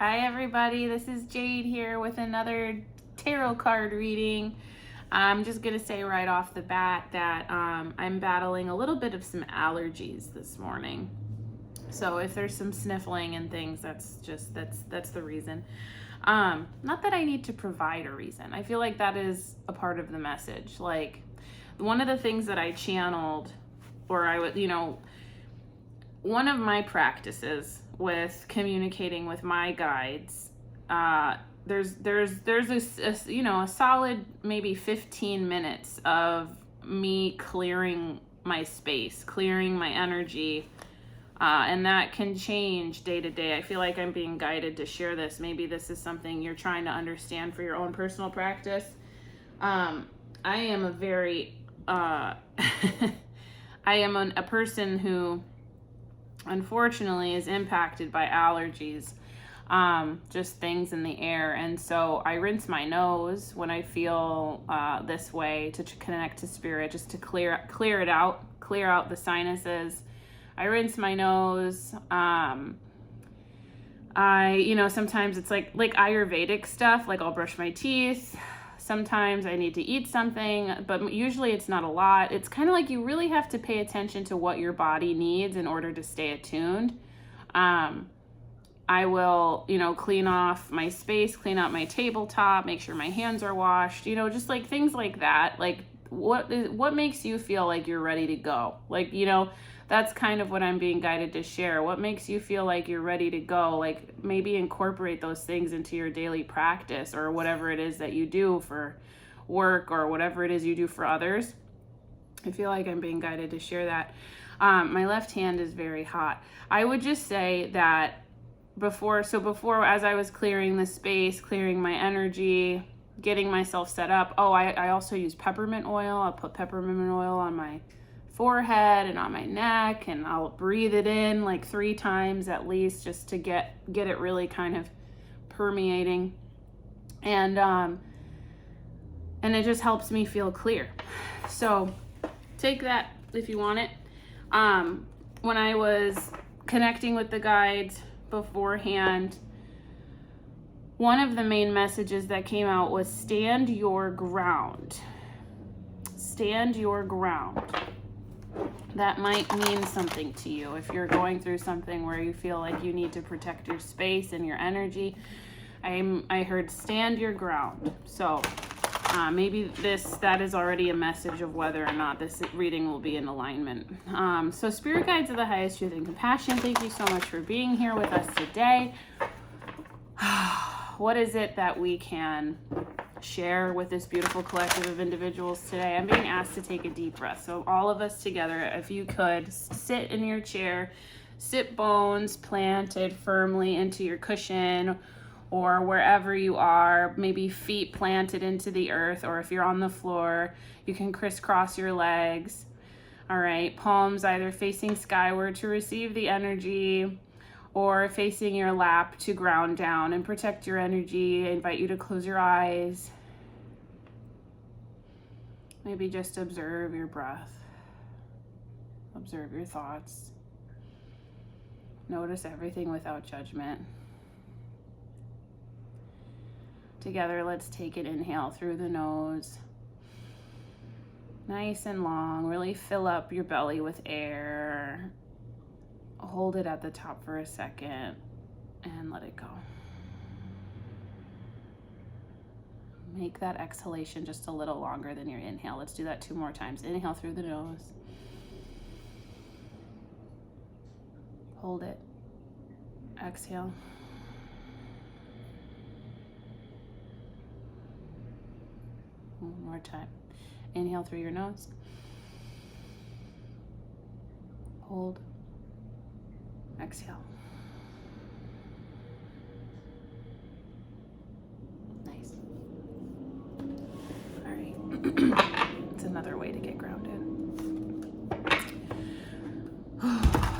Hi everybody, this is Jade here with another tarot card reading. I'm just going to say right off the bat that I'm battling a little bit of some allergies this morning. So if there's some sniffling and things, that's the reason. Not that I need to provide a reason. I feel like that is a part of the message. Like one of the things that I channeled, or I would, one of my practices with communicating with my guides, there's a solid maybe 15 minutes of me clearing my space, clearing my energy, and that can change day to day. I feel like I'm being guided to share this. Maybe this is something you're trying to understand for your own personal practice. I am a very I am a person who unfortunately is impacted by allergies, just things in the air. And so I rinse my nose when I feel this way to connect to spirit, just to clear it out, clear out the sinuses. I rinse my nose. Sometimes it's like Ayurvedic stuff, like I'll brush my teeth. Sometimes I need to eat something, but usually it's not a lot. It's kind of like you really have to pay attention to what your body needs in order to stay attuned. I will, clean off my space, clean out my tabletop, make sure my hands are washed, just like things like that. Like what makes you feel like you're ready to go? Like, that's kind of what I'm being guided to share. What makes you feel like you're ready to go? Like maybe incorporate those things into your daily practice or whatever it is that you do for work or whatever it is you do for others. I feel like I'm being guided to share that. My left hand is very hot. I would just say that before, as I was clearing the space, clearing my energy, getting myself set up. I also use peppermint oil. I'll put peppermint oil on my forehead and on my neck, and I'll breathe it in like 3 times at least, just to get it really kind of permeating, and it just helps me feel clear. So take that if you want it. When I was connecting with the guides beforehand, one of the main messages that came out was stand your ground. Stand your ground. That might mean something to you if you're going through something where you feel like you need to protect your space and your energy. I heard stand your ground. So maybe that is already a message of whether or not this reading will be in alignment. So spirit guides of the highest truth and compassion, thank you so much for being here with us today. What is it that we can share with this beautiful collective of individuals today? I'm being asked to take a deep breath. So all of us together, if you could, sit in your chair, sit bones planted firmly into your cushion or wherever you are, maybe feet planted into the earth, or if you're on the floor, you can crisscross your legs. All right, palms either facing skyward to receive the energy, or facing your lap to ground down and protect your energy. I invite you to close your eyes. Maybe just observe your breath. Observe your thoughts. Notice everything without judgment. Together, let's take an inhale through the nose. Nice and long. Really fill up your belly with air. Hold it at the top for a second and let it go. Make that exhalation just a little longer than your inhale. Let's do that 2 more times. Inhale through the nose. Hold it. Exhale. One more time. Inhale through your nose. Hold. Exhale. Nice. All right. It's another way to get grounded.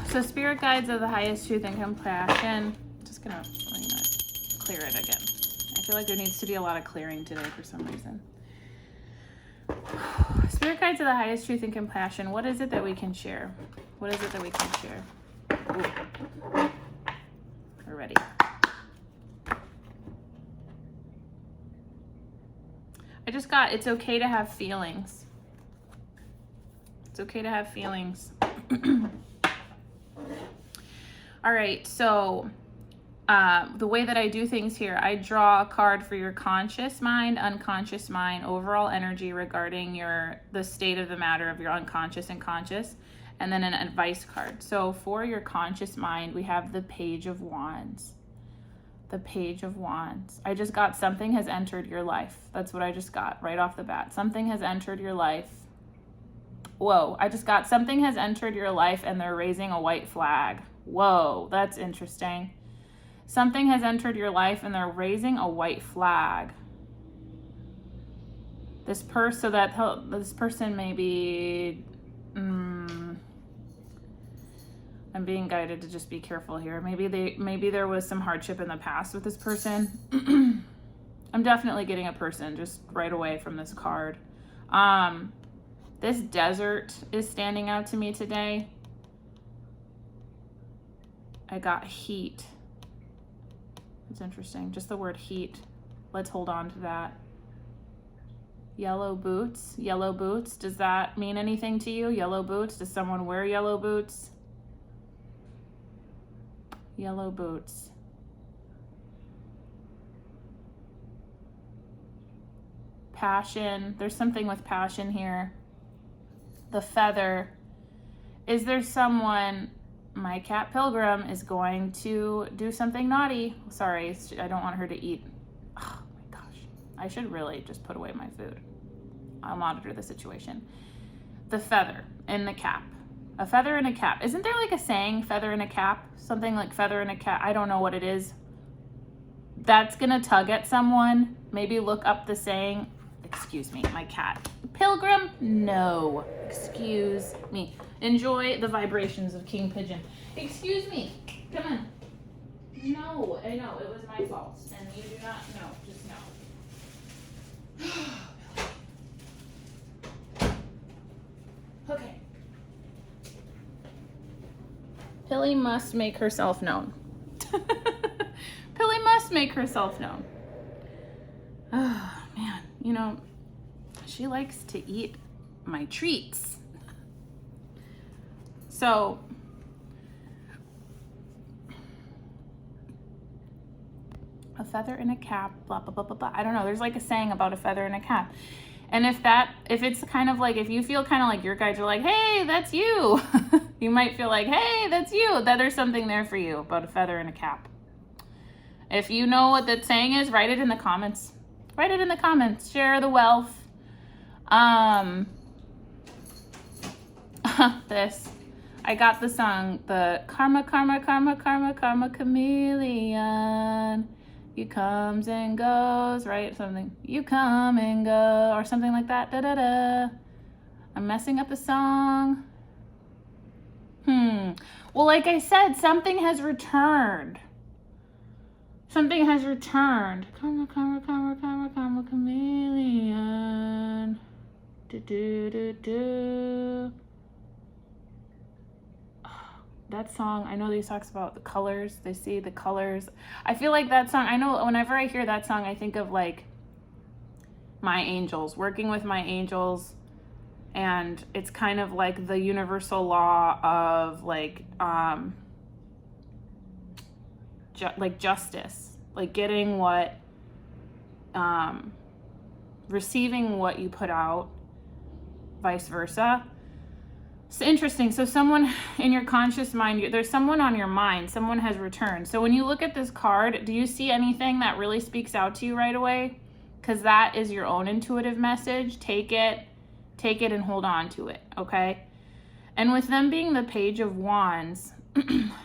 So spirit guides of the highest truth and compassion. Just gonna clear it again. I feel like there needs to be a lot of clearing today for some reason. Spirit guides of the highest truth and compassion. What is it that we can share? What is it that we can share? Ooh. We're ready. just got, it's okay to have feelings. It's okay to have feelings. All right, so the way that I do things here, I draw a card for your conscious mind, unconscious mind, overall energy regarding the state of the matter of your unconscious and conscious, and then an advice card. So for your conscious mind, we have the Page of Wands. The Page of Wands. I just got something has entered your life. That's what I just got right off the bat. Something has entered your life. Whoa, I just got something has entered your life and they're raising a white flag. Whoa, that's interesting. Something has entered your life and they're raising a white flag. This person may be, I'm being guided to just be careful here. Maybe there was some hardship in the past with this person. I'm definitely getting a person just right away from this card. This desert is standing out to me today. I got heat. It's interesting. Just the word heat. Let's hold on to that. Yellow boots. Yellow boots. Does that mean anything to you? Yellow boots. Does someone wear yellow boots? Yellow boots. Passion. There's something with passion here. The feather. Is there someone... My cat Pilgrim is going to do something naughty. Sorry, I don't want her to eat. Oh my gosh. I should really just put away my food. I'll monitor the situation. The feather in the cap. A feather in a cap. Isn't there like a saying, feather in a cap? Something like feather in a cap. I don't know what it is. That's gonna tug at someone. Maybe look up the saying. Excuse me, my cat. Pilgrim? No. Excuse me. Enjoy the vibrations of King Pigeon. Excuse me. Come on. No, I know. It was my fault. And you do not know. Just know. Okay. Pilly must make herself known. Pilly must make herself known. Oh, man. You know, she likes to eat my treats. So, a feather in a cap, blah, blah, blah, blah, blah. I don't know. There's like a saying about a feather in a cap. And if it's kind of like, if you feel kind of like your guides are like, hey, that's you. You might feel like, hey, that's you. That there's something there for you about a feather in a cap. If you know what that saying is, write it in the comments. Write it in the comments. Share the wealth. This. I got the song, the Karma, Karma, Karma, Karma, Karma Chameleon. You comes and goes, right? Something. You come and go, or something like that. Da da da. I'm messing up the song. Well, like I said, something has returned. Something has returned. Karma, Karma, Karma, Karma, Karma Chameleon. Do do do do. That song, I know these talks about the colors. They see the colors. I feel like that song, I know whenever I hear that song, I think of like my angels, working with my angels. And it's kind of like the universal law of like justice, like getting what, receiving what you put out, vice versa. It's interesting. So someone in your conscious mind, there's someone on your mind, someone has returned. So when you look at this card, do you see anything that really speaks out to you right away? Because that is your own intuitive message. Take it and hold on to it, okay? And with them being the Page of Wands,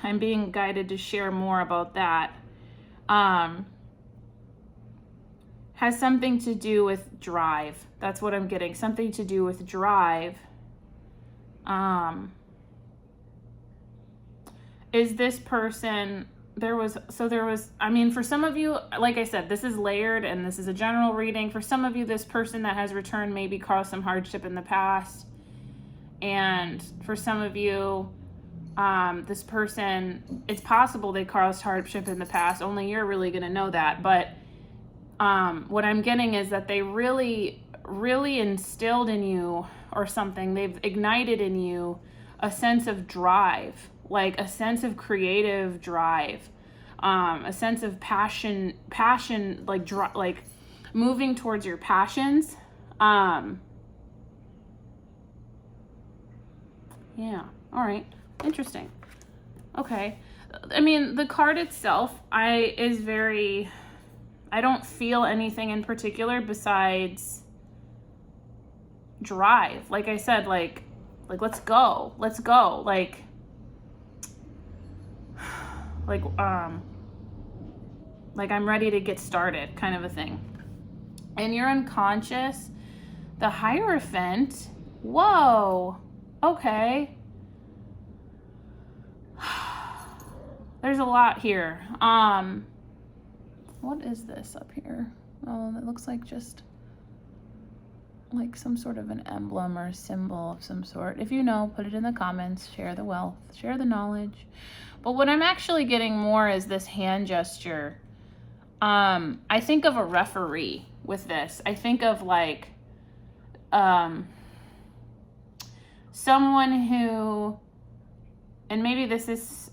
I'm being guided to share more about that. Has something to do with drive. That's what I'm getting. Something to do with drive. Is this person, I mean, for some of you, like I said, this is layered and this is a general reading. For some of you, this person that has returned maybe caused some hardship in the past. And for some of you, this person, it's possible they caused hardship in the past. Only you're really going to know that. But what I'm getting is that they really really instilled in you or something. They've ignited in you a sense of drive, like a sense of creative drive, a sense of passion, like moving towards your passions. Yeah. All right. Interesting. Okay. I mean, the card itself, I don't feel anything in particular besides drive. Like I said, like let's go. Like I'm ready to get started, kind of a thing. And your unconscious, the Hierophant. Whoa. Okay. There's a lot here. What is this up here? Oh, that looks like just like some sort of an emblem or a symbol of some sort. If you know, put it in the comments. Share the wealth, share the knowledge. But what I'm actually getting more is this hand gesture. I think of a referee with this. I think of like someone who, and maybe this is,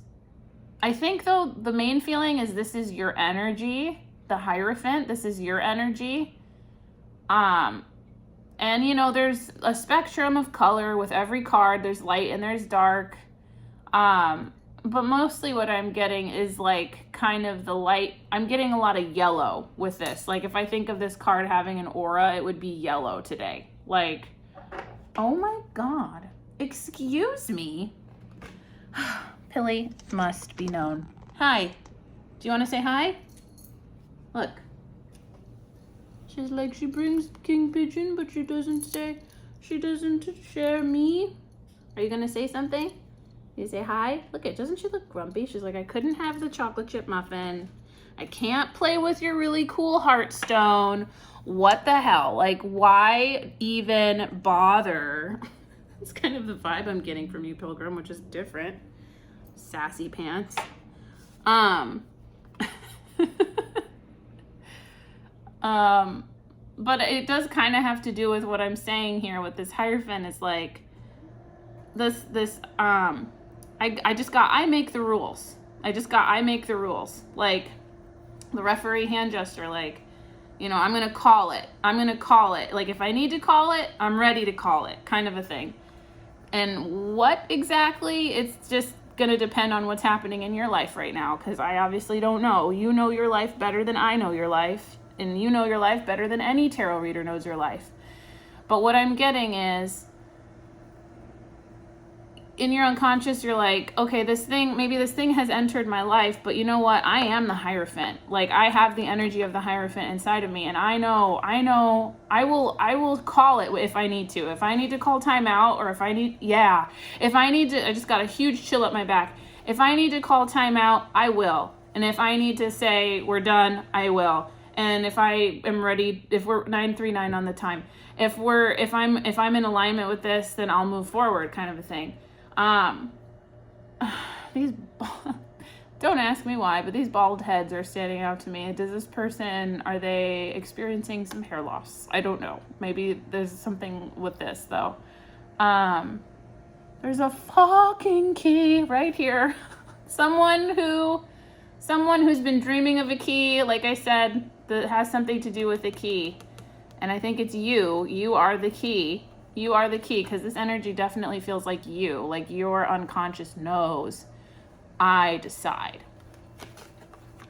I think though the main feeling is this is your energy, the Hierophant, this is your energy. And you know, there's a spectrum of color with every card. There's light and there's dark. But mostly what I'm getting is like kind of the light. I'm getting a lot of yellow with this. Like if I think of this card having an aura, it would be yellow today. Like, oh my God, excuse me. Pilly must be known. Hi, do you want to say hi? Look. She's like, she brings king pigeon, but she doesn't share me. Are you gonna say something? You say hi? Look at, doesn't she look grumpy? She's like, I couldn't have the chocolate chip muffin. I can't play with your really cool Heartstone. What the hell? Like, why even bother? It's kind of the vibe I'm getting from you, Pilgrim, which is different. Sassy pants. But it does kind of have to do with what I'm saying here with this Hierophant. Is like I make the rules. I make the rules. Like the referee hand gesture, like, you know, I'm going to call it. Like if I need to call it, I'm ready to call it, kind of a thing. And what exactly, it's just going to depend on what's happening in your life right now, because I obviously don't know. You know your life better than I know your life, and you know your life better than any tarot reader knows your life. But what I'm getting is, in your unconscious, you're like, okay, maybe this thing has entered my life, but you know what? I am the Hierophant. Like, I have the energy of the Hierophant inside of me, and I know, I will call it if I need to. If I need to call time out, or if I need to, I just got a huge chill up my back. If I need to call time out, I will. And if I need to say we're done, I will. And if I am ready, if we're 939 on the time, if I'm in alignment with this, then I'll move forward, kind of a thing. Don't ask me why, but these bald heads are standing out to me. Are they experiencing some hair loss? I don't know. Maybe there's something with this though. There's a fucking key right here. Someone who's been dreaming of a key, like I said, that has something to do with the key. And I think it's you. You are the key. You are the key, because this energy definitely feels like you. Like your unconscious knows. I decide.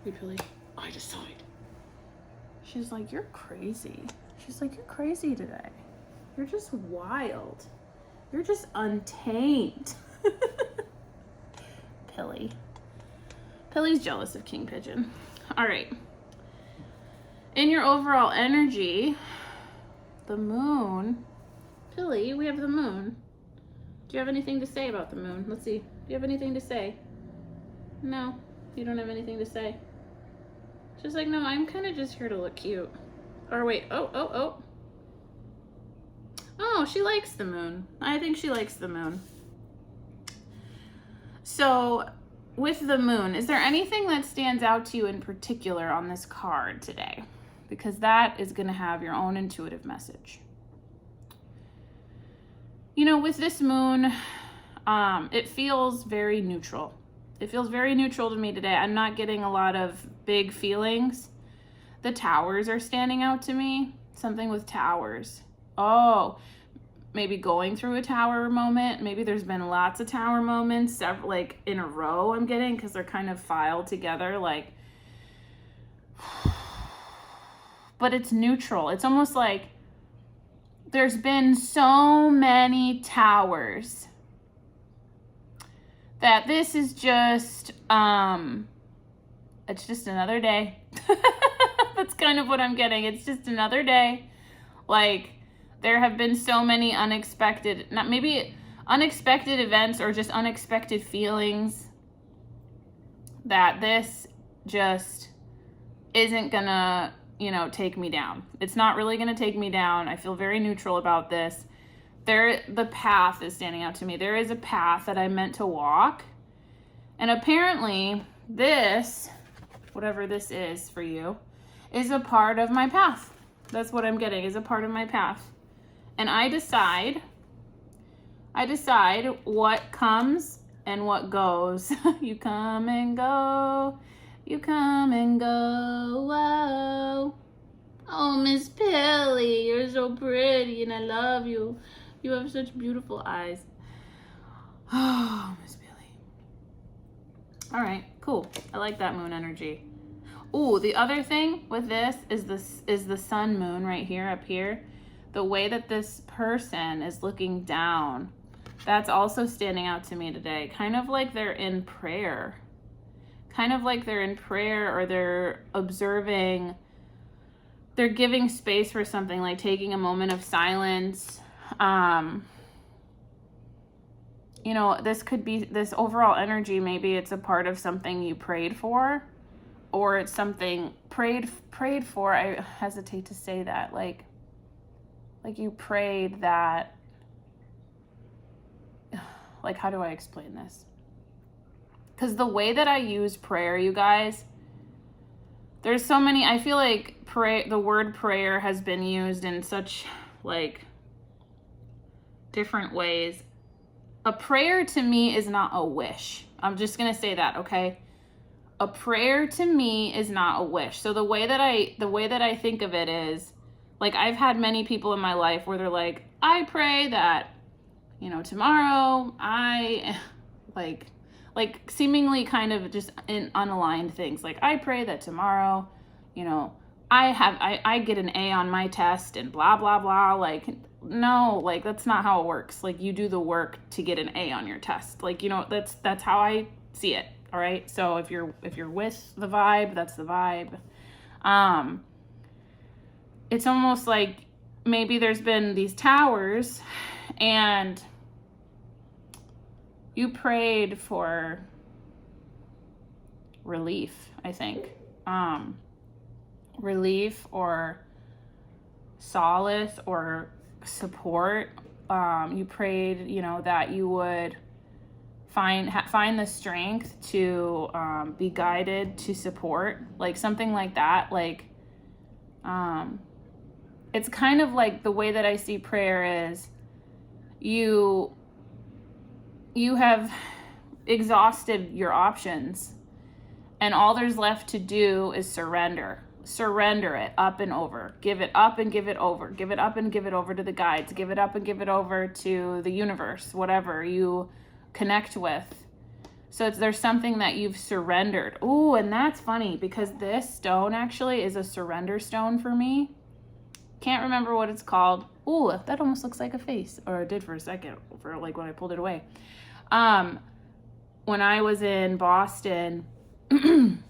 Really? I decide. She's like, you're crazy. She's like, you're crazy today. You're just wild. You're just untamed. Pilly. Pilly's jealous of King Pigeon. All right. In your overall energy, the moon... Pilly, we have the moon. Do you have anything to say about the moon? Let's see. Do you have anything to say? No, you don't have anything to say. She's like, no, I'm kind of just here to look cute. Or wait, oh, she likes the moon. I think she likes the moon. So, with the moon, is there anything that stands out to you in particular on this card today? Because that is going to have your own intuitive message. with this moon, it feels very neutral. It feels very neutral to me today. I'm not getting a lot of big feelings. The towers are standing out to me. Something with towers. Oh, maybe going through a tower moment. Maybe there's been lots of tower moments, several, like in a row I'm getting, because they're kind of filed together, like, but it's neutral. It's almost like there's been so many towers that this is just, it's just another day. That's kind of what I'm getting. It's just another day. Like, there have been so many unexpected, not maybe unexpected events or just unexpected feelings, that this just isn't gonna, take me down. It's not really gonna take me down. I feel very neutral about this. The path is standing out to me. There is a path that I'm meant to walk. And apparently this, whatever this is for you, is a part of my path. That's what I'm getting, is a part of my path. And I decide what comes and what goes. You come and go. You come and go. Whoa. Oh, Miss Pilly, you're so pretty and I love you. You have such beautiful eyes. Oh, Miss Pilly. All right, cool. I like that moon energy. Ooh, the other thing with this is the sun moon right here, up here. The way that this person is looking down, that's also standing out to me today. Kind of like they're in prayer. Kind of like they're in prayer, or they're observing, they're giving space for something, like taking a moment of silence. This could be, this overall energy, maybe it's a part of something you prayed for, or it's something prayed for. I hesitate to say that, like you prayed that, like, how do I explain this? Because the way that I use prayer, you guys, there's so many, I feel like the word prayer has been used in such, like, different ways. A prayer to me is not a wish. I'm just going to say that, okay? A prayer to me is not a wish. So the way that I think of it is, like, I've had many people in my life where they're like, I pray that, tomorrow I, like seemingly kind of just in unaligned things. Like, I pray that tomorrow, I get an A on my test and blah, blah, blah. Like, no, like, that's not how it works. Like, you do the work to get an A on your test. Like, that's how I see it. All right. So if you're with the vibe, that's the vibe. It's almost like maybe there's been these towers and you prayed for relief, I think. Relief or solace or support. You prayed, that you would find the strength to be guided, to support, like something like that. Like, it's kind of like the way that I see prayer is you have exhausted your options and all there's left to do is surrender it up and over. Give it up and give it over. Give it up and give it over to the guides. Give it up and give it over to the universe, whatever you connect with. So there's something that you've surrendered. Ooh, and that's funny because this stone actually is a surrender stone for me. Can't remember what it's called. Ooh, that almost looks like a face, or it did for a second, for like when I pulled it away. When I was in Boston, there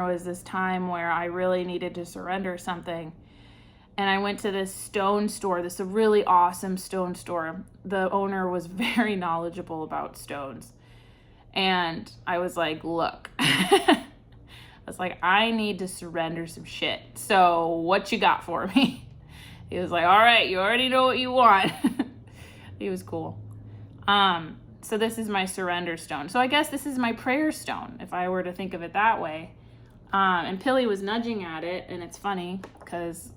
was this time where I really needed to surrender something. And I went to this stone store, this really awesome stone store. The owner was very knowledgeable about stones. And I was like, look, I was like, I need to surrender some shit. So what you got for me? He was like, all right, you already know what you want. He was cool. So this is my surrender stone. So I guess this is my prayer stone, if I were to think of it that way. And Pilly was nudging at it, and it's funny because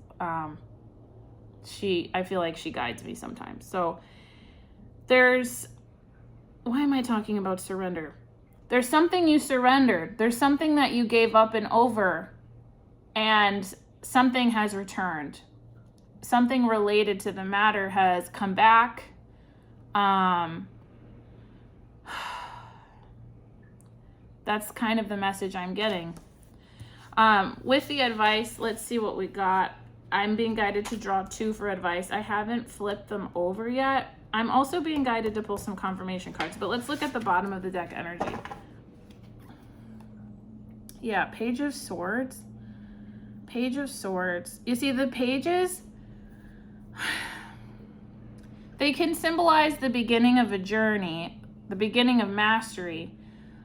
I feel like she guides me sometimes. So why am I talking about surrender? There's something you surrendered. There's something that you gave up and over, and something has returned. Something related to the matter has come back. That's kind of the message I'm getting. With the advice, let's see what we got. I'm being guided to draw 2 for advice. I haven't flipped them over yet. I'm also being guided to pull some confirmation cards, but let's look at the bottom of the deck energy. Yeah, Page of Swords. Page of Swords. You see, the pages, they can symbolize the beginning of a journey, the beginning of mastery,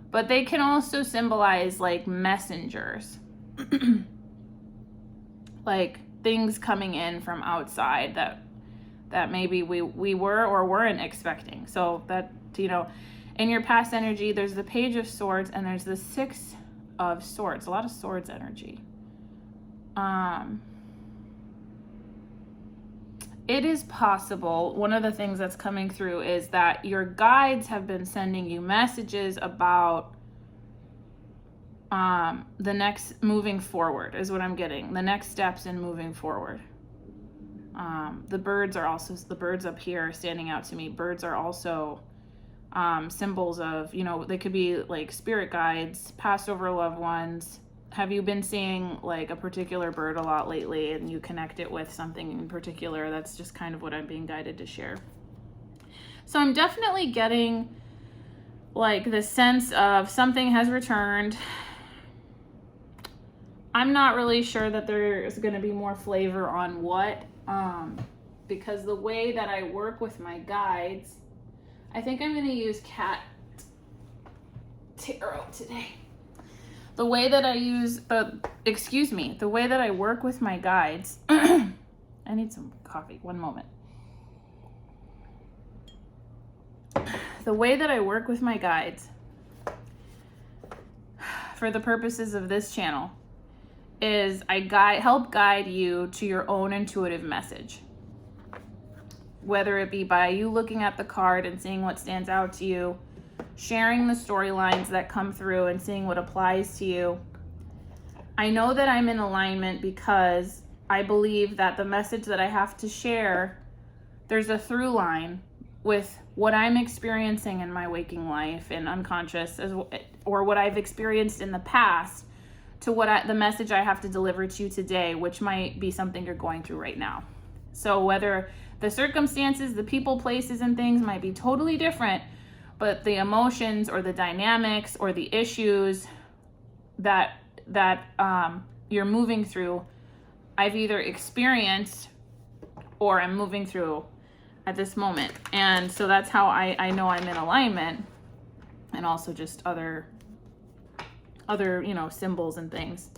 but they can also symbolize like messengers. Like things coming in from outside that maybe we were or weren't expecting. So that, you know, in your past energy, there's the Page of Swords and there's the 6 of Swords. A lot of swords energy. It is possible, one of the things that's coming through is that your guides have been sending you messages about the next moving forward is what I'm getting. The next steps in moving forward. The birds up here are standing out to me. Birds are also symbols of, you know, they could be like spirit guides, passed over loved ones. Have you been seeing like a particular bird a lot lately and you connect it with something in particular? That's just kind of what I'm being guided to share. So I'm definitely getting like the sense of something has returned. I'm not really sure that there's going to be more flavor on what, because the way that I work with my guides, I think I'm going to use Cat Tarot today. The way that I the way that I work with my guides, I need some coffee, one moment. The way that I work with my guides for the purposes of this channel is I help guide you to your own intuitive message. Whether it be by you looking at the card and seeing what stands out to you, sharing the storylines that come through and seeing what applies to you. I know that I'm in alignment because I believe that the message that I have to share, there's a through line with what I'm experiencing in my waking life and unconscious, or what I've experienced in the past, to the message I have to deliver to you today, which might be something you're going through right now. So whether the circumstances, the people, places, and things might be totally different, but the emotions or the dynamics or the issues that you're moving through, I've either experienced or I'm moving through at this moment. And so that's how I know I'm in alignment, and also just other symbols and things.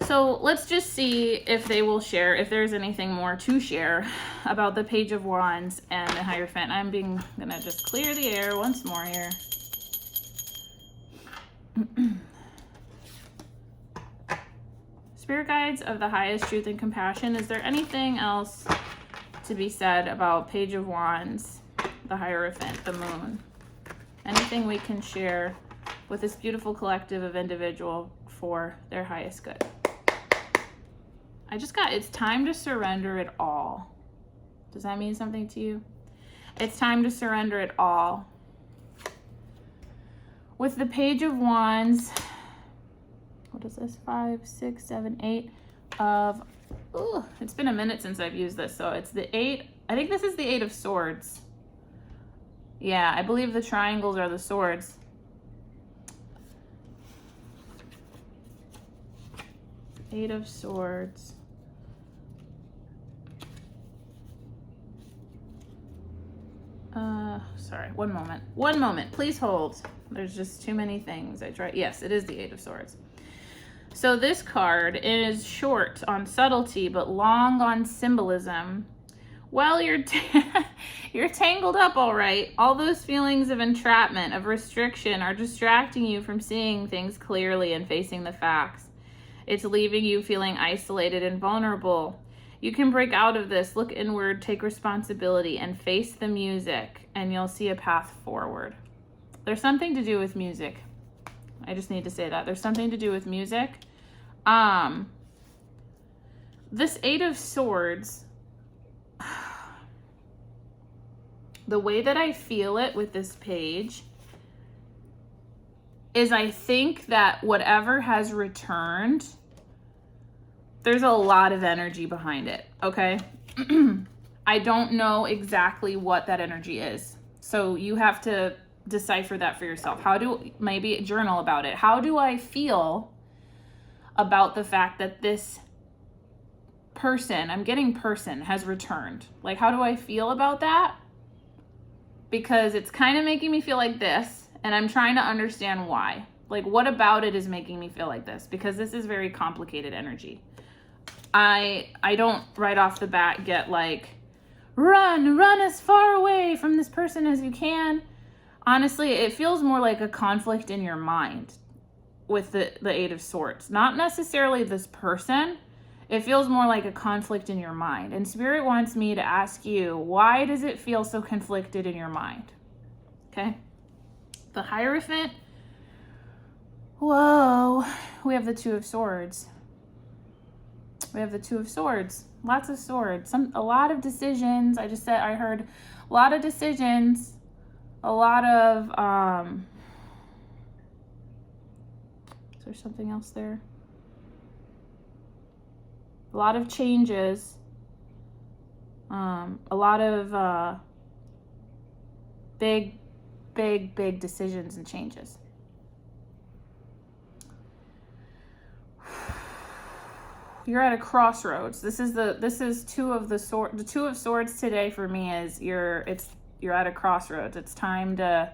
So let's just see if they will share, if there's anything more to share about the Page of Wands and the Hierophant. I'm gonna just clear the air once more here. Spirit guides of the highest truth and compassion. Is there anything else to be said about Page of Wands, the Hierophant, the Moon? Anything we can share with this beautiful collective of individual for their highest good? I just got, it's time to surrender it all. Does that mean something to you? It's time to surrender it all. With the Page of Wands, what is this? 5, 6, 7, 8 of, it's been a minute since I've used this. So it's the 8, I think this is the 8 of Swords. Yeah, I believe the triangles are the swords. Eight of Swords. Sorry, one moment, please hold. There's just too many things. Yes, it is the 8 of Swords. So this card is short on subtlety, but long on symbolism. Well, you're tangled up all right. All those feelings of entrapment, of restriction are distracting you from seeing things clearly and facing the facts. It's leaving you feeling isolated and vulnerable. You can break out of this, look inward, take responsibility, and face the music, and you'll see a path forward. There's something to do with music. I just need to say that. There's something to do with music. This Eight of Swords, the way that I feel it with this page is I think that whatever has returned, there's a lot of energy behind it, okay? I don't know exactly what that energy is. So you have to decipher that for yourself. Maybe journal about it. How do I feel about the fact that this person, I'm getting person, has returned? Like, how do I feel about that? Because it's kind of making me feel like this, and I'm trying to understand why. Like, what about it is making me feel like this? Because this is very complicated energy. I don't right off the bat get like, run as far away from this person as you can. Honestly, it feels more like a conflict in your mind with the Eight of Swords. Not necessarily this person. It feels more like a conflict in your mind. And Spirit wants me to ask you, why does it feel so conflicted in your mind? Okay. The Hierophant. Whoa. We have the Two of Swords. We have the Two of Swords. Lots of swords. A lot of decisions. I heard a lot of decisions. A lot of, is there something else there? A lot of changes. A lot of big decisions and changes. You're at a crossroads. This is Two of the Sword. The Two of Swords today for me is you're at a crossroads. It's time to,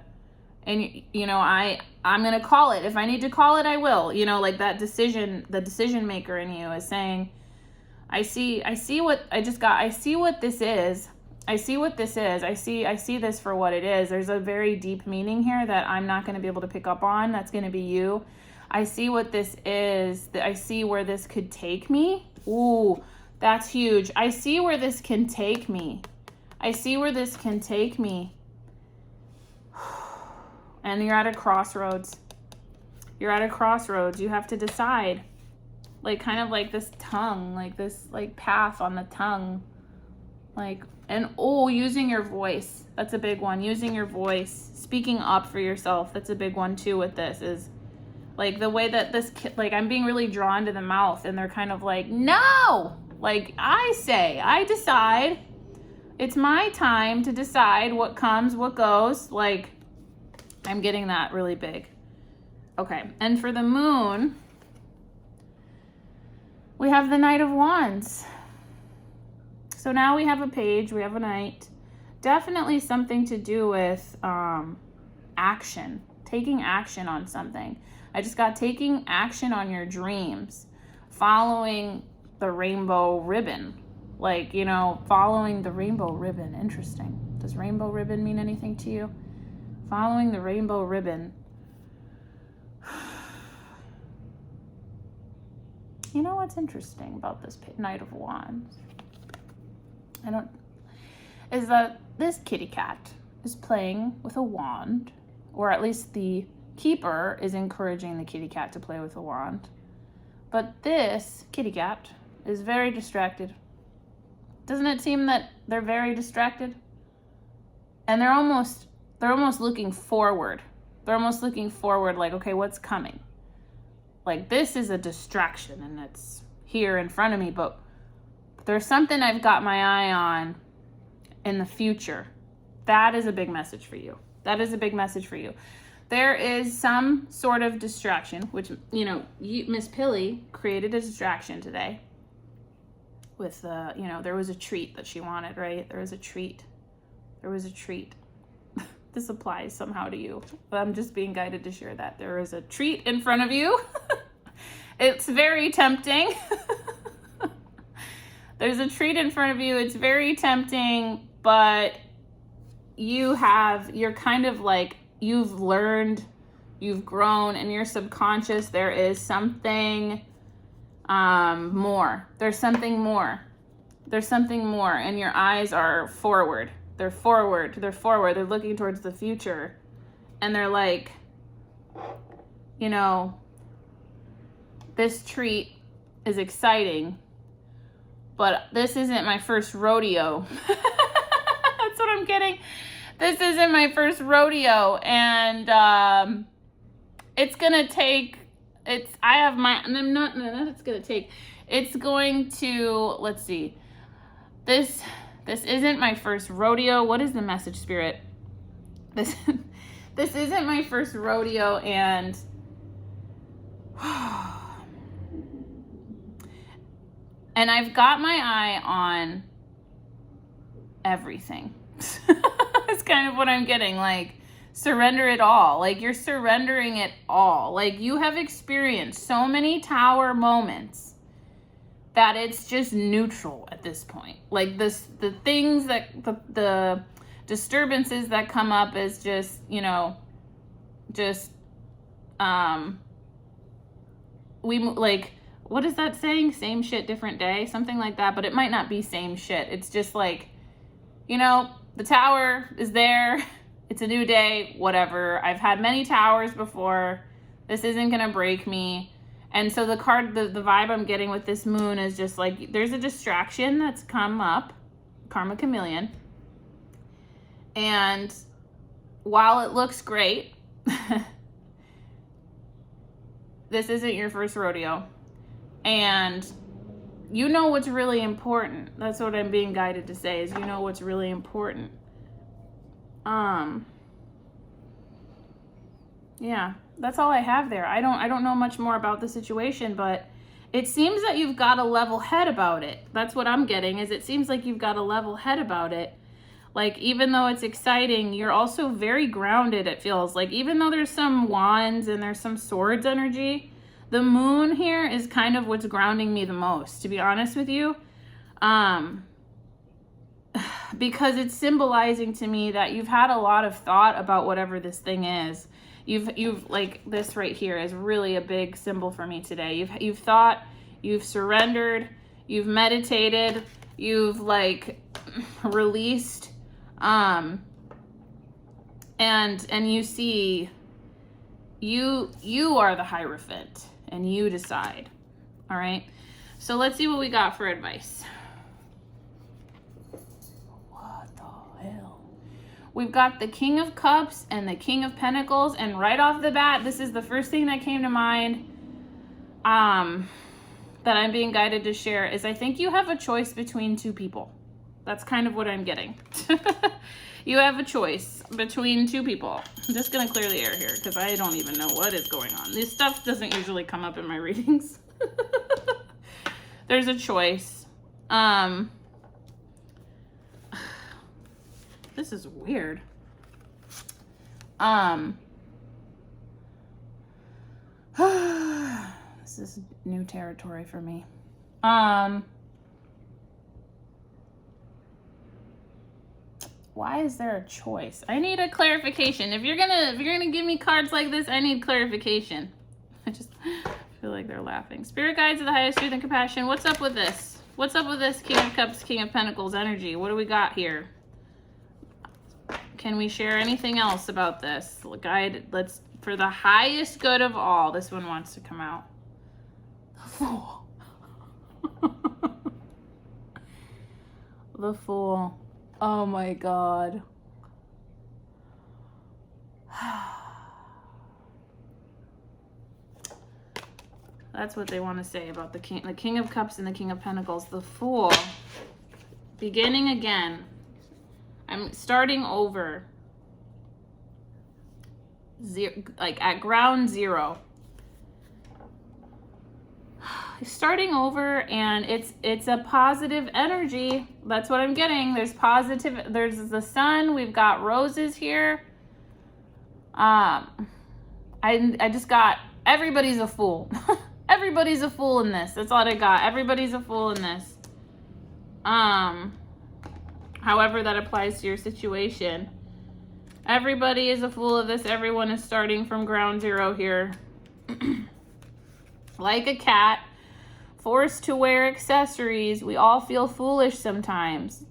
and you know, I'm gonna call it. If I need to call it, I will. You know, like that decision, the decision maker in you is saying, I see what I just got. I see what this is. I see what this is. I see this for what it is. There's a very deep meaning here that I'm not going to be able to pick up on. That's going to be you. I see what this is. I see where this could take me. Ooh, that's huge. I see where this can take me. I see where this can take me. And you're at a crossroads. You're at a crossroads. You have to decide. Like, kind of like this tongue, like this, like, path on the tongue. Like, and using your voice. That's a big one. Using your voice. Speaking up for yourself. That's a big one, too, with this is, like, the way that this, like, I'm being really drawn to the mouth, and they're kind of like, no! Like, I decide. It's my time to decide what comes, what goes. Like, I'm getting that really big. Okay, and for the moon, we have the Knight of Wands. So now we have a page, we have a knight. Definitely something to do with action, taking action on something. I just got taking action on your dreams, following the rainbow ribbon. Like, you know, following the rainbow ribbon. Interesting. Does rainbow ribbon mean anything to you? Following the rainbow ribbon. You know what's interesting about this Knight of Wands? Is that this kitty cat is playing with a wand, or at least the keeper is encouraging the kitty cat to play with a wand. But this kitty cat is very distracted. Doesn't it seem that they're very distracted? And they're almost looking forward. They're almost looking forward, like, okay, what's coming? Like, this is a distraction and it's here in front of me, but there's something I've got my eye on in the future. That is a big message for you. That is a big message for you. There is some sort of distraction, which, you know, Miss Pilly created a distraction today with, you know, there was a treat that she wanted, right? There was a treat. This applies somehow to you. But I'm just being guided to share that. There is a treat in front of you. It's very tempting. There's a treat in front of you. It's very tempting, but you're kind of like, you've learned, you've grown, in your subconscious, there is something more. There's something more. There's something more, and your eyes are forward. They're forward. They're forward. They're looking towards the future. And they're like, you know, this treat is exciting, but this isn't my first rodeo. That's what I'm getting. This isn't my first rodeo, and it's gonna take. It's going to. Let's see. This isn't my first rodeo. What is the message, Spirit? This isn't my first rodeo, and and I've got my eye on everything. It's kind of what I'm getting. Like, surrender it all. Like, you're surrendering it all. Like, you have experienced so many tower moments that it's just neutral at this point. Like, the things that, the disturbances that come up is just, you know, just, like, what is that saying? Same shit, different day? Something like that, but it might not be same shit. It's just like, you know, the tower is there. It's a new day, whatever. I've had many towers before. This isn't gonna break me. And so the card, the vibe I'm getting with this moon is just like, there's a distraction that's come up, Karma Chameleon. And while it looks great, this isn't your first rodeo. And you know what's really important. That's what I'm being guided to say, is you know what's really important. Yeah, that's all I have there. I don't know much more about the situation, but it seems that you've got a level head about it. That's what I'm getting, is it seems like you've got a level head about it. Like, even though it's exciting, you're also very grounded, it feels like. Even though there's some wands and there's some swords energy, the moon here is kind of what's grounding me the most, to be honest with you. Because it's symbolizing to me that you've had a lot of thought about whatever this thing is. You've like, this right here is really a big symbol for me today. You've thought, you've surrendered, you've meditated, you've like released, and you see, you are the Hierophant, and you decide. All right. So let's see what we got for advice. What the hell? We've got the King of Cups and the King of Pentacles, and right off the bat, this is the first thing that came to mind, that I'm being guided to share, is I think you have a choice between two people. That's kind of what I'm getting. You have a choice between two people. I'm just going to clear the air here because I don't even know what is going on. This stuff doesn't usually come up in my readings. There's a choice. This is weird. This is new territory for me. Why is there a choice? I need a clarification. If you're gonna give me cards like this, I need clarification. I just feel like they're laughing. Spirit guides of the highest truth and compassion. What's up with this? What's up with this King of Cups, King of Pentacles energy? What do we got here? Can we share anything else about this? Let's, for the highest good of all, this one wants to come out. The Fool. The Fool. Oh my God. That's what they want to say about the King of Cups and the King of Pentacles. The Fool. Beginning again. I'm starting over. Like at ground zero. Starting over, and it's a positive energy. That's what I'm getting. There's positive, there's the sun, we've got roses here. I just got, everybody's a fool. Everybody's a fool in this. That's all I got. Everybody's a fool in this. However that applies to your situation. Everybody is a fool of this. Everyone is starting from ground zero here. Like a cat forced to wear accessories. We all feel foolish sometimes.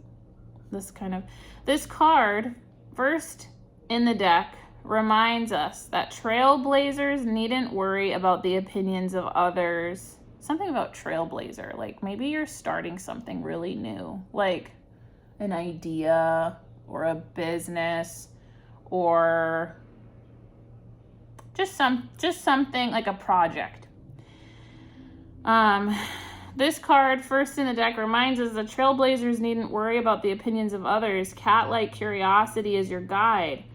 This card, first in the deck, reminds us that trailblazers needn't worry about the opinions of others. Something about trailblazer, like maybe you're starting something really new, like an idea or a business or just something like a project. This card, first in the deck, reminds us that trailblazers needn't worry about the opinions of others. Cat-like curiosity is your guide.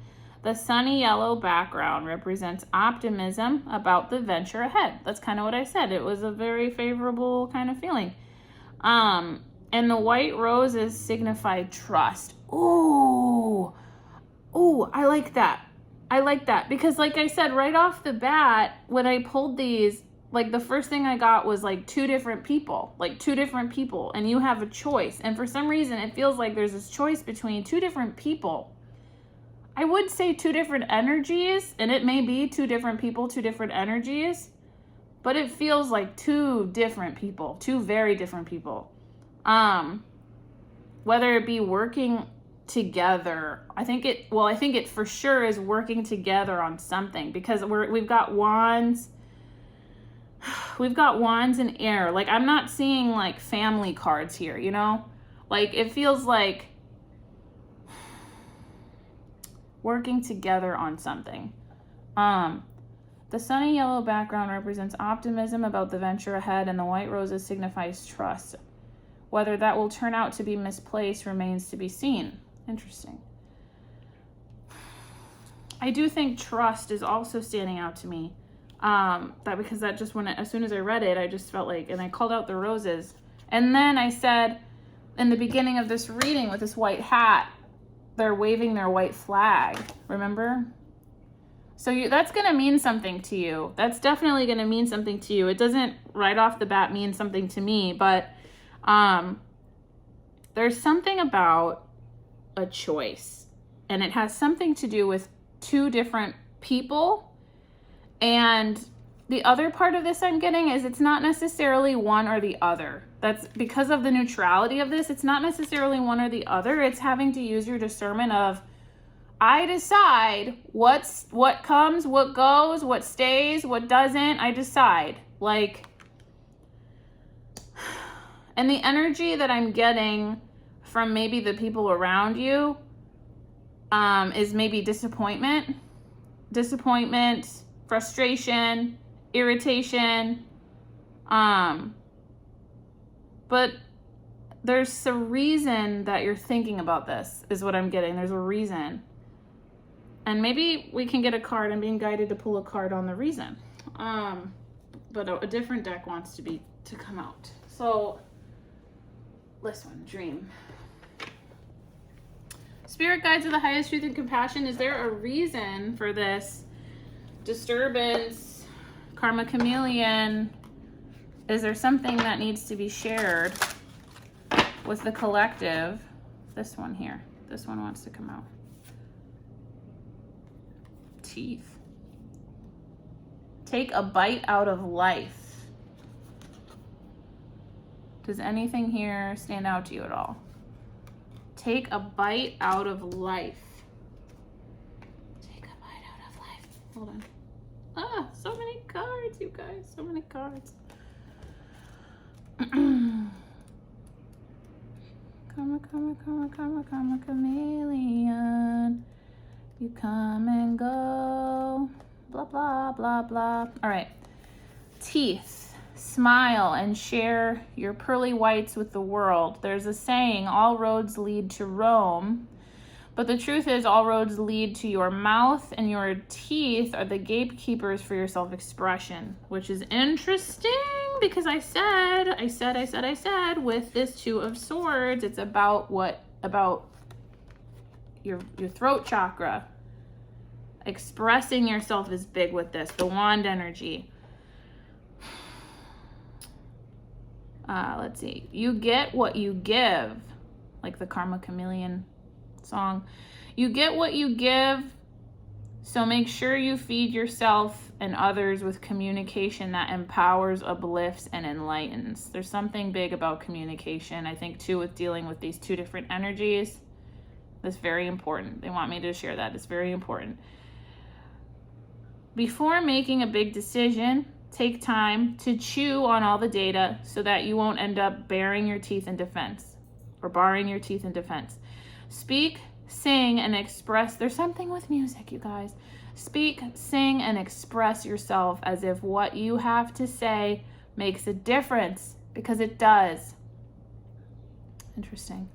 The sunny yellow background represents optimism about the venture ahead. That's kind of what I said. It was a very favorable kind of feeling. And the white roses signify trust. Ooh, I like that. Because like I said, right off the bat, when I pulled these, like the first thing I got was like two different people, and you have a choice. And for some reason, it feels like there's this choice between two different people. I would say two different energies, and it may be two different people, two different energies, but it feels like two different people, two very different people. Whether it be working together, I think it for sure is working together on something, because we've got wands and air. Like, I'm not seeing like family cards here, you know? Like, it feels like working together on something. The sunny yellow background represents optimism about the venture ahead, and the white roses signifies trust. Whether that will turn out to be misplaced remains to be seen. Interesting. I do think trust is also standing out to me. As soon as I read it, I just felt like, and I called out the roses. And then I said, in the beginning of this reading with this white hat, they're waving their white flag, remember? So that's going to mean something to you. That's definitely going to mean something to you. It doesn't right off the bat mean something to me, but there's something about a choice, and it has something to do with two different people. And the other part of this I'm getting is it's not necessarily one or the other. That's because of the neutrality of this. It's not necessarily one or the other. It's having to use your discernment of, I decide what comes, what goes, what stays, what doesn't. I decide. Like, and the energy that I'm getting from maybe the people around you is maybe disappointment, frustration, irritation. But there's a reason that you're thinking about this, is what I'm getting. There's a reason. And maybe we can get a card. I'm being guided to pull a card on the reason. But a different deck wants to come out. So this one, dream. Spirit guides of the highest truth and compassion. Is there a reason for this disturbance? Karma chameleon. Is there something that needs to be shared with the collective? This one here. This one wants to come out. Teeth. Take a bite out of life. Does anything here stand out to you at all? Take a bite out of life. Take a bite out of life. Hold on. So many cards, you guys. So many cards. Karma, chameleon. You come and go. Blah, blah, blah, blah. All right. Teeth. Smile and share your pearly whites with the world. There's a saying, all roads lead to Rome. But the truth is, all roads lead to your mouth, and your teeth are the gatekeepers for your self-expression, which is interesting because I said, with this Two of Swords, it's about your throat chakra. Expressing yourself is big with this, the wand energy. Let's see. You get what you give, like the Karma Chameleon song. You get what you give, So make sure you feed yourself and others with communication that empowers, uplifts, and enlightens. There's something big about communication, I think, too, with dealing with these two different energies. That's very important. They want me to share that. It's very important. Before making a big decision, take time to chew on all the data so that you won't end up baring your teeth in defense or barring your teeth in defense. Speak, sing, and express. There's something with music, you guys. Speak, sing, and express yourself as if what you have to say makes a difference, because it does. Interesting.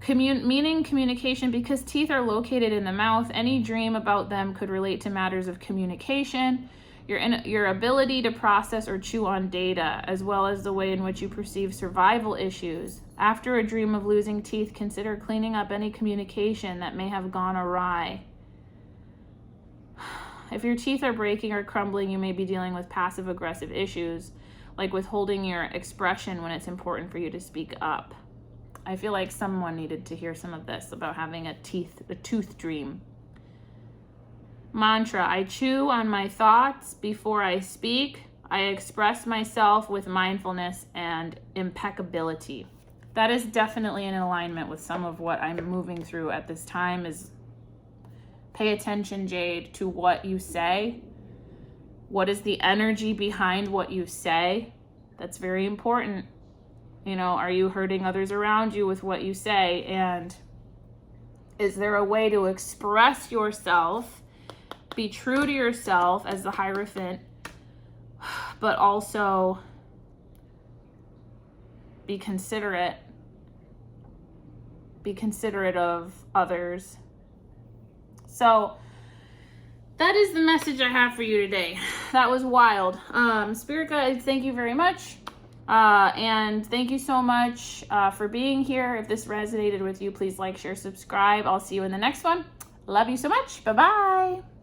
Meaning communication, because teeth are located in the mouth. Any dream about them could relate to matters of communication, your ability to process or chew on data, as well as the way in which you perceive survival issues. After a dream of losing teeth, consider cleaning up any communication that may have gone awry. If your teeth are breaking or crumbling, you may be dealing with passive-aggressive issues, like withholding your expression when it's important for you to speak up. I feel like someone needed to hear some of this about having a tooth dream. Mantra: I chew on my thoughts before I speak. I express myself with mindfulness and impeccability. That is definitely in alignment with some of what I'm moving through at this time. Is pay attention, Jade, to what you say. What is the energy behind what you say? That's very important. You know, are you hurting others around you with what you say? And is there a way to express yourself, be true to yourself as the Hierophant, but also be considerate of others? So that is the message I have for you today. That was wild. Spirit guides, thank you very much. And thank you so much for being here. If this resonated with you, please like, share, subscribe. I'll see you in the next one. Love you so much. Bye-bye.